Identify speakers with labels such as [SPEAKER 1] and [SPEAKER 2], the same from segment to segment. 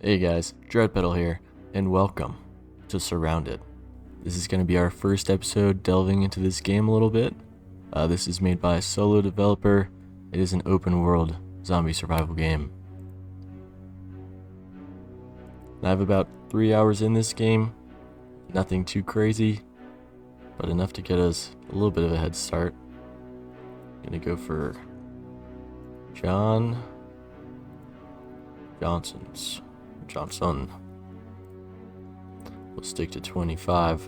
[SPEAKER 1] Hey guys, Dreadpedal here, and welcome to SurrounDead. This is going to be our first episode delving into this game a little bit. This is made by a solo developer. It is an open world zombie survival game. I have about 3 hours in this game. Nothing too crazy, but enough to get us a little bit of a head start. Gonna go for Johnson. We'll stick to 25.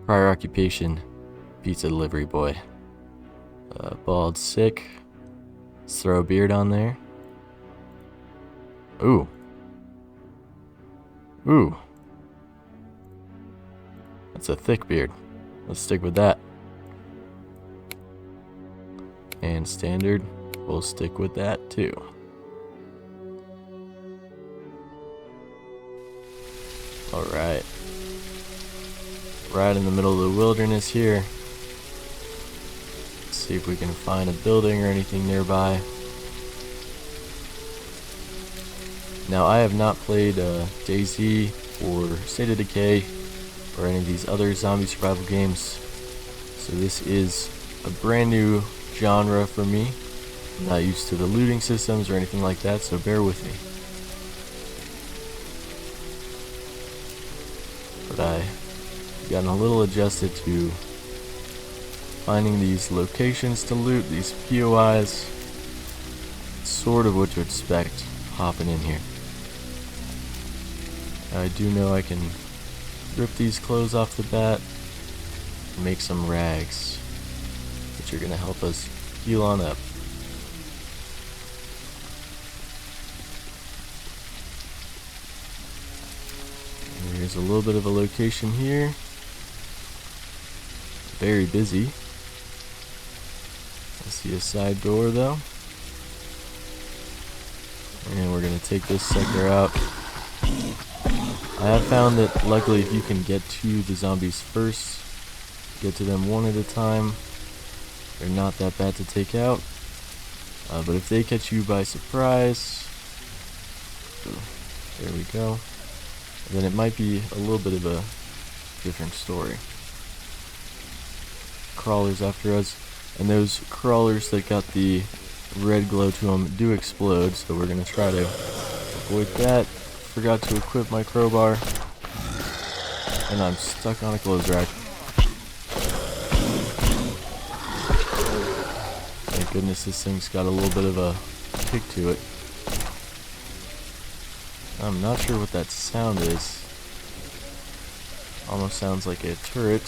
[SPEAKER 1] Prior occupation, pizza delivery boy. Bald sick. Let's throw a beard on there. Ooh. That's a thick beard. Let's stick with that. And standard, we'll stick with that too. Alright. Right in the middle of the wilderness here. Let's see if we can find a building or anything nearby. Now, I have not played DayZ or State of Decay or any of these other zombie survival games, so this is a brand new genre for me. I'm not used to the looting systems or anything like that, so bear with me. But I've gotten a little adjusted to finding these locations to loot, these POIs. Sort of what to expect hopping in here. I do know I can rip these clothes off the bat and make some rags, which are going to help us heal on up. And here's a little bit of a location here. Very busy. I see a side door though. And we're going to take this sucker out. I have found that luckily if you can get to the zombies first, get to them one at a time, they're not that bad to take out. But if they catch you by surprise, there we go, then it might be a little bit of a different story. Crawlers after us, and those crawlers that got the red glow to them do explode, so we're going to try to avoid that. Forgot to equip my crowbar, and I'm stuck on a clothes rack. Thank goodness this thing's got a little bit of a kick to it. I'm not sure what that sound is. Almost sounds like a turret.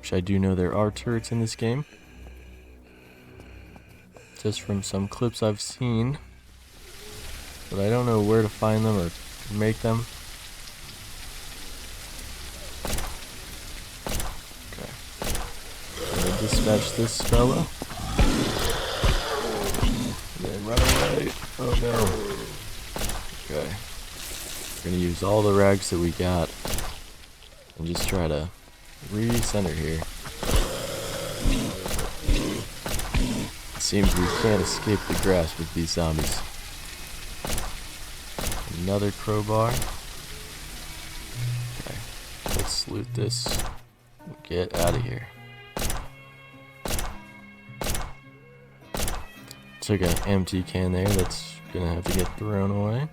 [SPEAKER 1] Which I do know there are turrets in this game. Just from some clips I've seen, but I don't know where to find them or make them. Okay, I'm gonna dispatch this fella. And then run away. Oh no. Okay, we're gonna use all the rags that we got and just try to recenter here. Seems we can't escape the grasp of these zombies. Another crowbar. Okay, let's loot this and get out of here. Took an empty can there that's gonna have to get thrown away.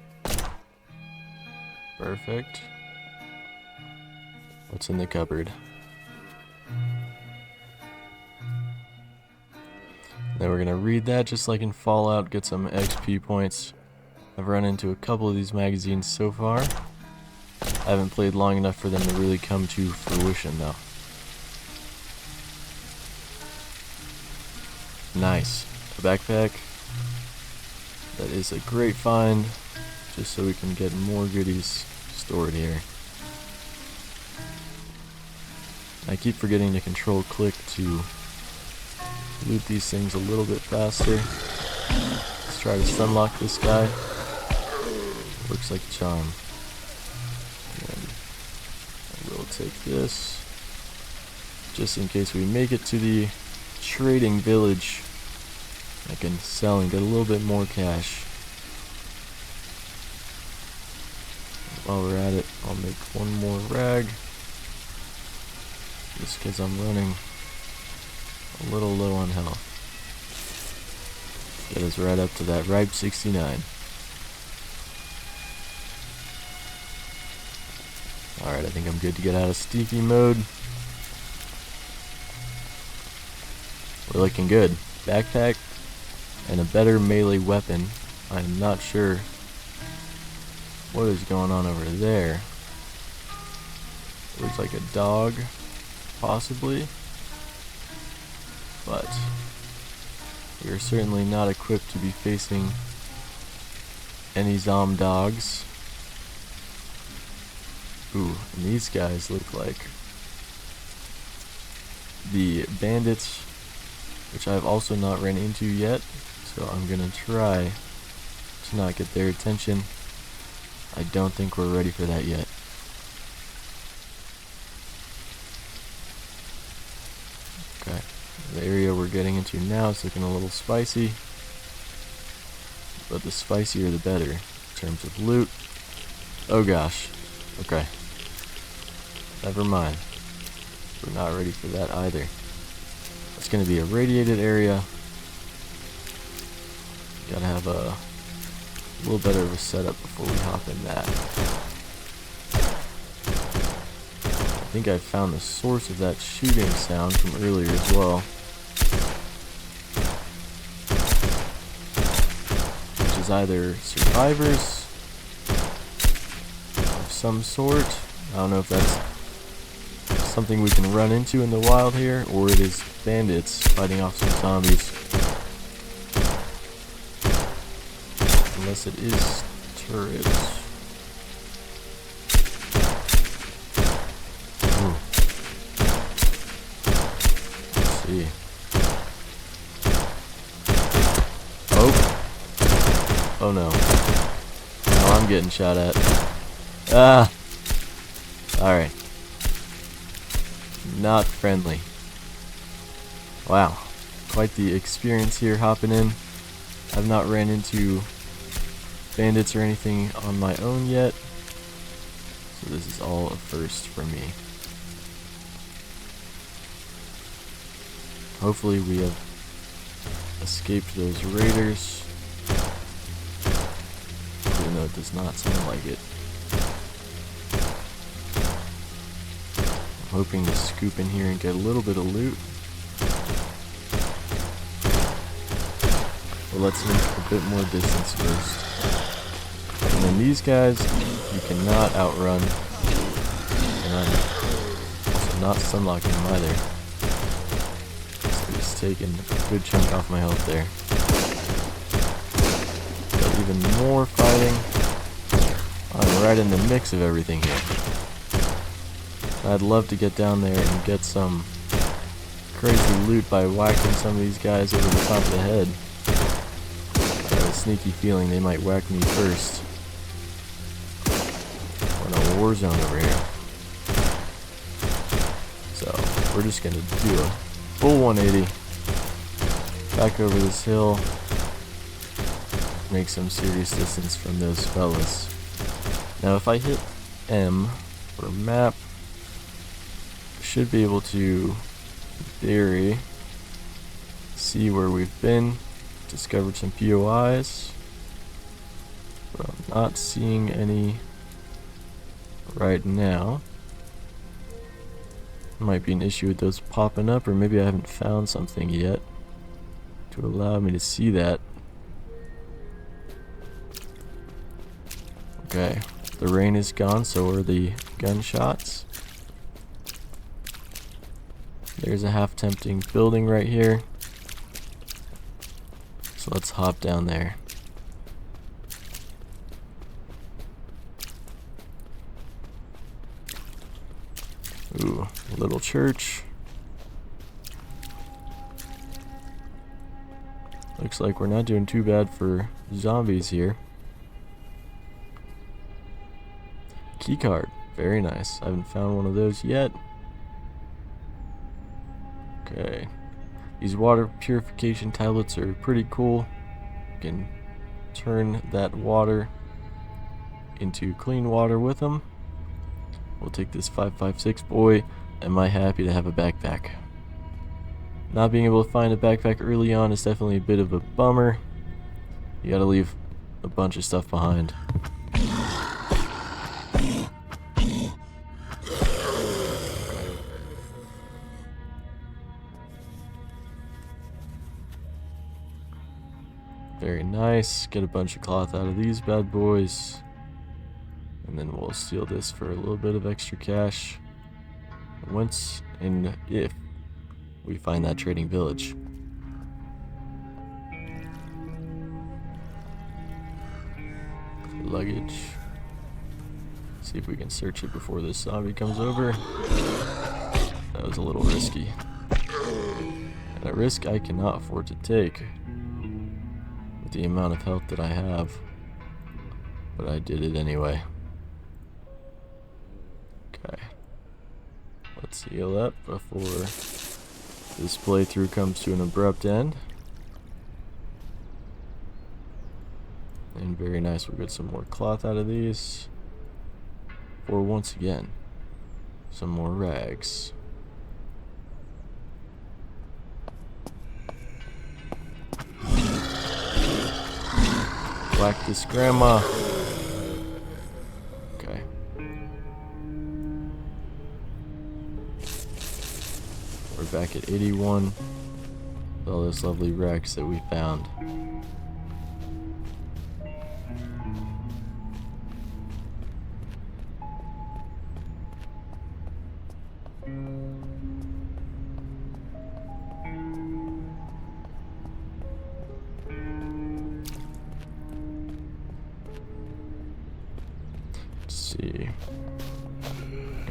[SPEAKER 1] Perfect. What's in the cupboard? Then we're gonna read that just like in Fallout, get some XP points. I've run into a couple of these magazines so far. I haven't played long enough for them to really come to fruition though. Nice. A backpack. That is a great find, just so we can get more goodies stored here. I keep forgetting to control click to loot these things a little bit faster. Let's try to stunlock this guy. Looks like a charm. And I will take this just in case we make it to the trading village I can sell and get a little bit more cash. While we're at it, I'll make one more rag. Just because I'm running a little low on health. Get us right up to that ripe 69. Alright, I think I'm good to get out of sneaky mode. We're looking good. Backpack and a better melee weapon. I'm not sure what is going on over there. Looks like a dog, possibly. But we are certainly not equipped to be facing any zom dogs. Ooh, and these guys look like the bandits, which I've also not ran into yet, so I'm gonna try to not get their attention. I don't think we're ready for that yet. Okay, the area we're getting into now is looking a little spicy, but the spicier the better in terms of loot. Oh gosh, okay. Never mind. We're not ready for that either. It's going to be a radiated area. Gotta have a little better of a setup before we hop in that. I think I found the source of that shooting sound from earlier as well, which is either survivors of some sort. I don't know if that's something we can run into in the wild here, or it is bandits fighting off some zombies. Unless it is turrets. Ooh. Let's see. Oh. Oh no. Now I'm getting shot at. Ah! Alright. Not friendly. Wow. Quite the experience here hopping in. I've not ran into bandits or anything on my own yet, so this is all a first for me. Hopefully we have escaped those raiders, even though it does not sound like it. I'm hoping to scoop in here and get a little bit of loot. But let's make a bit more distance first. And then these guys, you cannot outrun. And I'm also not stunlocking them either. So he's taking a good chunk off my health there. Got even more fighting. I'm right in the mix of everything here. I'd love to get down there and get some crazy loot by whacking some of these guys over the top of the head. I have a sneaky feeling they might whack me first. We're in a war zone over here. So we're just gonna do a full 180 back over this hill, make some serious distance from those fellas. Now if I hit M or map, should be able to, in theory, see where we've been, discovered some POIs, but I'm not seeing any right now. Might be an issue with those popping up, or maybe I haven't found something yet to allow me to see that. Okay, the rain is gone, so are the gunshots. There's a half tempting building right here. So let's hop down there. Ooh, a little church. Looks like we're not doing too bad for zombies here. Keycard, very nice. I haven't found one of those yet. Okay. These water purification tablets are pretty cool. You can turn that water into clean water with them. We'll take this 556 boy. Am I happy to have a backpack? Not being able to find a backpack early on is definitely a bit of a bummer. You gotta leave a bunch of stuff behind. Very nice. Get a bunch of cloth out of these bad boys. And then we'll steal this for a little bit of extra cash. Once and if we find that trading village. Luggage. See if we can search it before this zombie comes over. That was a little risky. And a risk I cannot afford to take with the amount of health that I have. But I did it anyway. Okay. Let's heal up before this playthrough comes to an abrupt end. And very nice, we'll get some more cloth out of these. For once again, some more rags. Whack this grandma. Okay. We're back at 81 with all those lovely rags that we found. Let's see.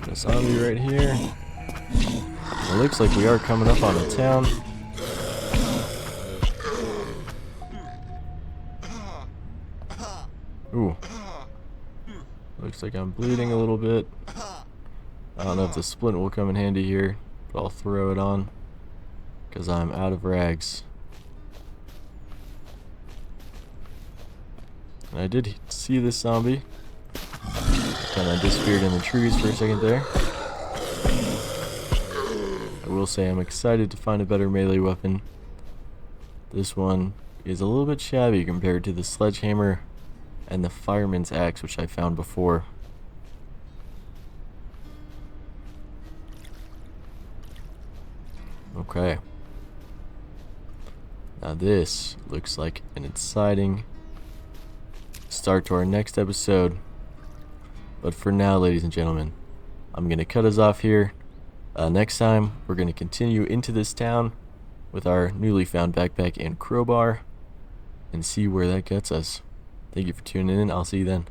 [SPEAKER 1] Got a zombie right here. It looks like we are coming up on a town. Ooh. Looks like I'm bleeding a little bit. I don't know if the splint will come in handy here, but I'll throw it on because I'm out of rags. And I did see this zombie. Kind of disappeared in the trees for a second there. I will say I'm excited to find a better melee weapon. This one is a little bit shabby compared to the sledgehammer and the fireman's axe, which I found before. Okay. Now this looks like an exciting start to our next episode. But for now, ladies and gentlemen, I'm going to cut us off here. Next time, we're going to continue into this town with our newly found backpack and crowbar and see where that gets us. Thank you for tuning in. I'll see you then.